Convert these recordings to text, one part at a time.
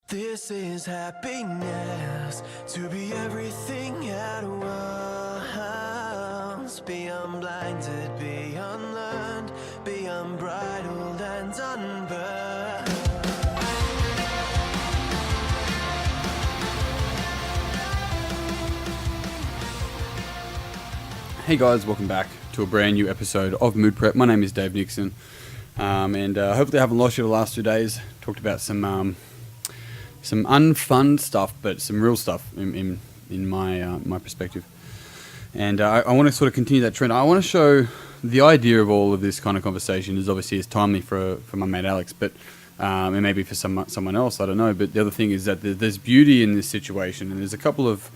This is happiness, to be everything at once. Be unblinded, be unlearned, be unbridled and unburned. Hey guys, welcome back to a brand new episode of Mood Prep. My name is Dave Nixon, and hopefully I haven't lost you the last 2 days. Talked about some unfun stuff, but some real stuff in my perspective. And I want to sort of continue that trend. I want to show the idea of all of this kind of conversation is obviously timely for my mate Alex, but and maybe for someone else, I don't know. But the other thing is that there's beauty in this situation, and there's a couple of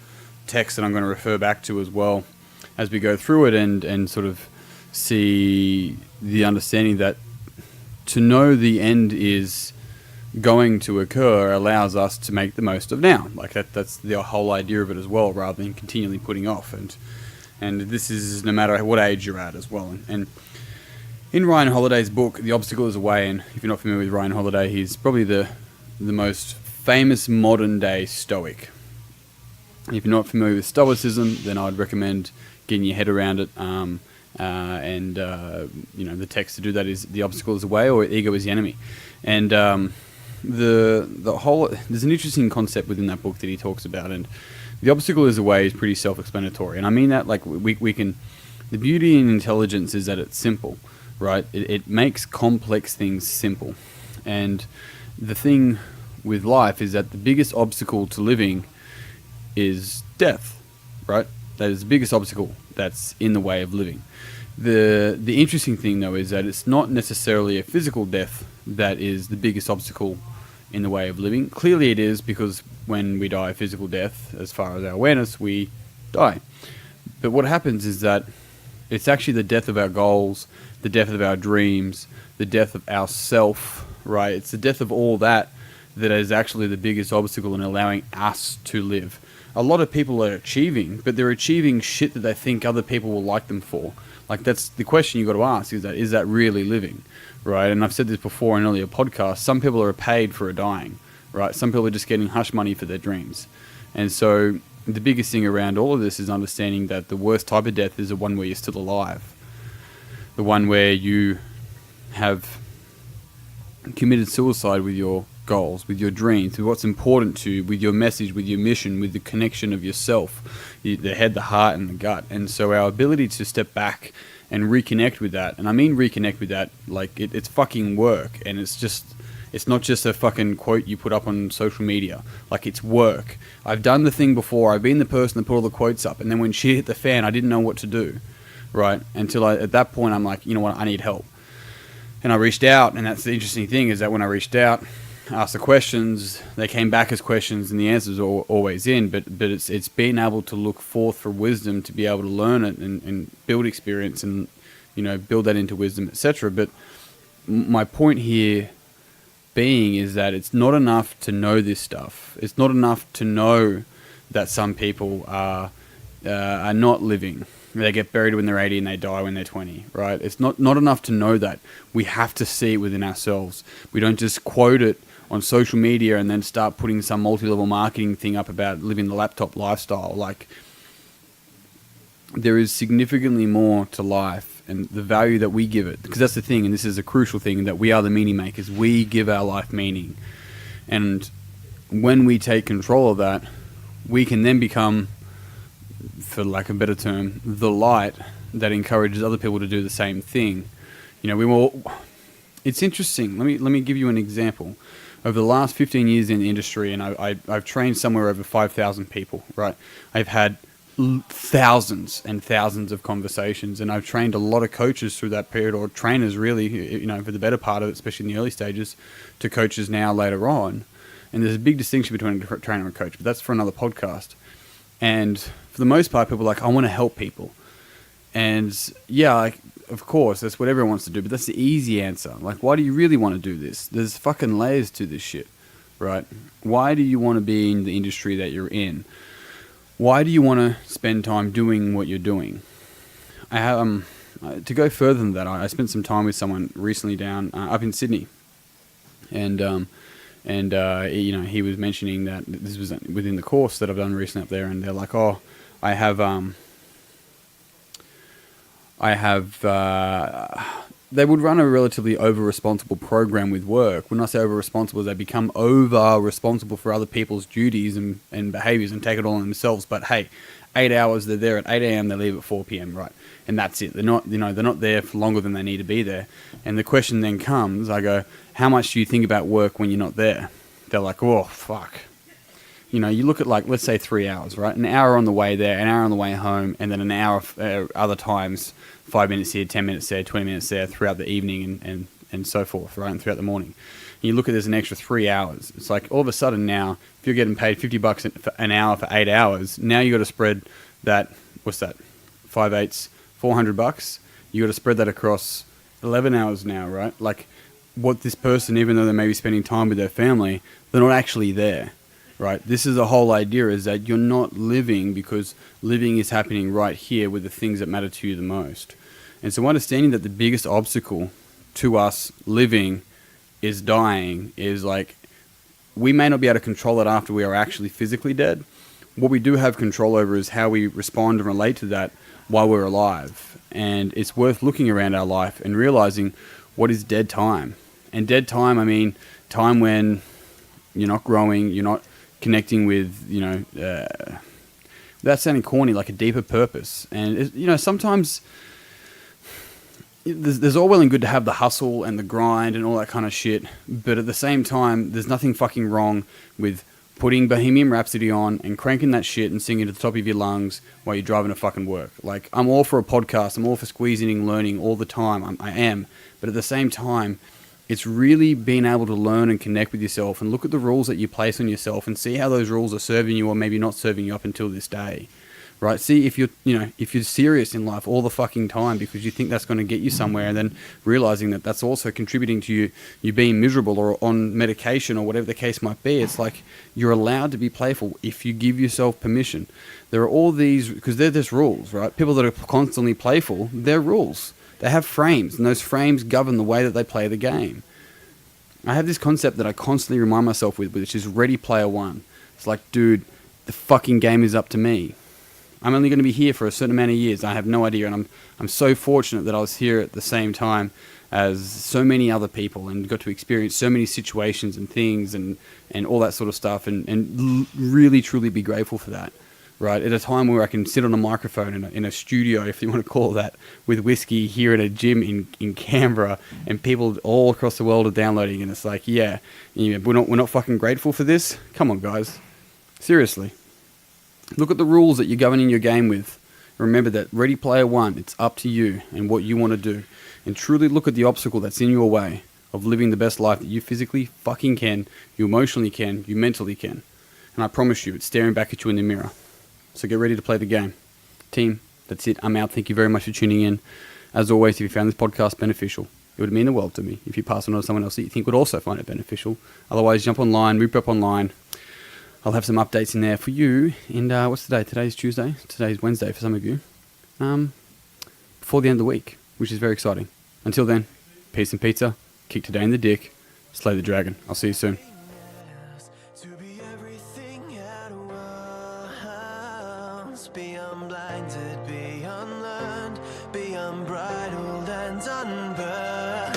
texts that I'm going to refer back to as well as we go through it and sort of see the understanding that to know the end is going to occur allows us to make the most of now. Like that's the whole idea of it as well, rather than continually putting off. And this is no matter what age you're at as well. And in Ryan Holiday's book, The Obstacle is a Way, and if you're not familiar with Ryan Holiday, he's probably the most famous modern day Stoic. If you're not familiar with Stoicism, then I'd recommend getting your head around it. The text to do that is "The obstacle is the way," or "Ego is the enemy." And the whole there's an interesting concept within that book that he talks about, and the obstacle is the way is pretty self-explanatory. And I mean that like we can. The beauty in intelligence is that it's simple, right? It makes complex things simple, and the thing with life is that the biggest obstacle to living is death, right? That is the biggest obstacle that's in the way of living. The interesting thing though is that it's not necessarily a physical death that is the biggest obstacle in the way of living. Clearly it is, because when we die a physical death, as far as our awareness, we die. But what happens is that it's actually the death of our goals, the death of our dreams, the death of our self, right? It's the death of all that is actually the biggest obstacle in allowing us to live. A lot of people are achieving, but they're achieving shit that they think other people will like them for. Like, that's the question you got to ask, is that really living, right? And I've said this before in earlier podcasts, some people are paid for dying, right? Some people are just getting hush money for their dreams. And so the biggest thing around all of this is understanding that the worst type of death is the one where you're still alive. The one where you have committed suicide with your goals, with your dreams, with what's important to you, with your message, with your mission, with the connection of yourself, the head, the heart, and the gut. And so our ability to step back and reconnect with that, and I mean reconnect with that, like it's fucking work, and it's not just a fucking quote you put up on social media. Like, it's work. I've done the thing before. I've been the person that put all the quotes up, and then when shit hit the fan, I didn't know what to do, right? Until at that point, I'm like, you know what, I need help. And I reached out, and that's the interesting thing, is that when I reached out, asked the questions, they came back as questions, and the answers are always in, but it's being able to look forth for wisdom, to be able to learn it and build experience and, build that into wisdom, etc. But my point here being is that it's not enough to know this stuff. It's not enough to know that some people are not living. They get buried when they're 80 and they die when they're 20, right? It's not enough to know that. We have to see it within ourselves. We don't just quote it on social media and then start putting some multi-level marketing thing up about living the laptop lifestyle. Like, there is significantly more to life and the value that we give it. Because that's the thing, and this is a crucial thing, that we are the meaning makers. We give our life meaning. And when we take control of that, we can then become, for lack of a better term, the light that encourages other people to do the same thing. It's interesting. Let me give you an example. Over the last 15 years in the industry, and I've trained somewhere over 5,000 people, right? I've had thousands and thousands of conversations, and I've trained a lot of coaches through that period, or trainers really, for the better part of it, especially in the early stages, to coaches now later on. And there's a big distinction between a trainer and a coach, but that's for another podcast. And for the most part, people are like, I want to help people. And yeah, of course, that's what everyone wants to do, but that's the easy answer. Like, why do you really want to do this? There's fucking layers to this shit, right? Why do you want to be in the industry that you're in? Why do you want to spend time doing what you're doing? I have, to go further than that, I spent some time with someone recently down up in Sydney. And And you know, he was mentioning that this was within the course that I've done recently up there, and they're like, "Oh, I have." They would run a relatively over-responsible program with work. When I say over-responsible, they become over-responsible for other people's duties and behaviours and take it all on themselves. But hey, 8 hours, they're there at 8 a.m., they leave at 4 p.m., right? And that's it. They're not, you know, they're not there for longer than they need to be there. And the question then comes, I go, how much do you think about work when you're not there? They're like, oh, fuck. You know, you look at, like, let's say 3 hours, right? An hour on the way there, an hour on the way home, and then an hour other times, 5 minutes here, 10 minutes there, 20 minutes there throughout the evening and so forth, right? And throughout the morning. And you look at there's an extra 3 hours. It's like all of a sudden now, if you're getting paid $50 an hour for 8 hours, now you got to spread that, what's that? 5/8, $400. You got to spread that across 11 hours now, right? Like what this person, even though they may be spending time with their family, they're not actually there. Right. This is the whole idea, is that you're not living because living is happening right here with the things that matter to you the most. And so understanding that the biggest obstacle to us living is dying is like, we may not be able to control it after we are actually physically dead. What we do have control over is how we respond and relate to that while we're alive. And it's worth looking around our life and realizing what is dead time. And dead time, I mean, time when you're not growing, you're not connecting with, you know, without sounding corny, like a deeper purpose. And, you know, sometimes there's all well and good to have the hustle and the grind and all that kind of shit. But at the same time, there's nothing fucking wrong with putting Bohemian Rhapsody on and cranking that shit and singing to the top of your lungs while you're driving to fucking work. Like, I'm all for a podcast. I'm all for squeezing and learning all the time. I am. But at the same time, it's really being able to learn and connect with yourself and look at the rules that you place on yourself and see how those rules are serving you or maybe not serving you up until this day, right? See if if you're serious in life all the fucking time because you think that's going to get you somewhere, and then realizing that that's also contributing to you being miserable or on medication or whatever the case might be. It's like you're allowed to be playful if you give yourself permission. There are all these, because they're just rules, right? People that are constantly playful, they're rules. They have frames, and those frames govern the way that they play the game. I have this concept that I constantly remind myself with, which is Ready Player One. It's like, dude, the fucking game is up to me. I'm only going to be here for a certain amount of years. I have no idea, and I'm so fortunate that I was here at the same time as so many other people and got to experience so many situations and things and all that sort of stuff, and really, truly be grateful for that. Right, at a time where I can sit on a microphone in a studio, if you want to call it that, with whiskey here at a gym in Canberra, and people all across the world are downloading, and it's like, yeah, we're not fucking grateful for this? Come on, guys. Seriously. Look at the rules that you're governing your game with. Remember that Ready Player One, it's up to you and what you want to do. And truly look at the obstacle that's in your way of living the best life that you physically fucking can, you emotionally can, you mentally can. And I promise you, it's staring back at you in the mirror. So get ready to play the game. Team, that's it. I'm out. Thank you very much for tuning in. As always, if you found this podcast beneficial, it would mean the world to me if you pass it on to someone else that you think would also find it beneficial. Otherwise, jump online, Moop Up online. I'll have some updates in there for you. And what's the day? Today's Tuesday. Today's Wednesday for some of you. Before the end of the week, which is very exciting. Until then, peace and pizza. Kick today in the dick. Slay the dragon. I'll see you soon. To be everything at once, be unblinded, be unlearned, be unbridled and unburned.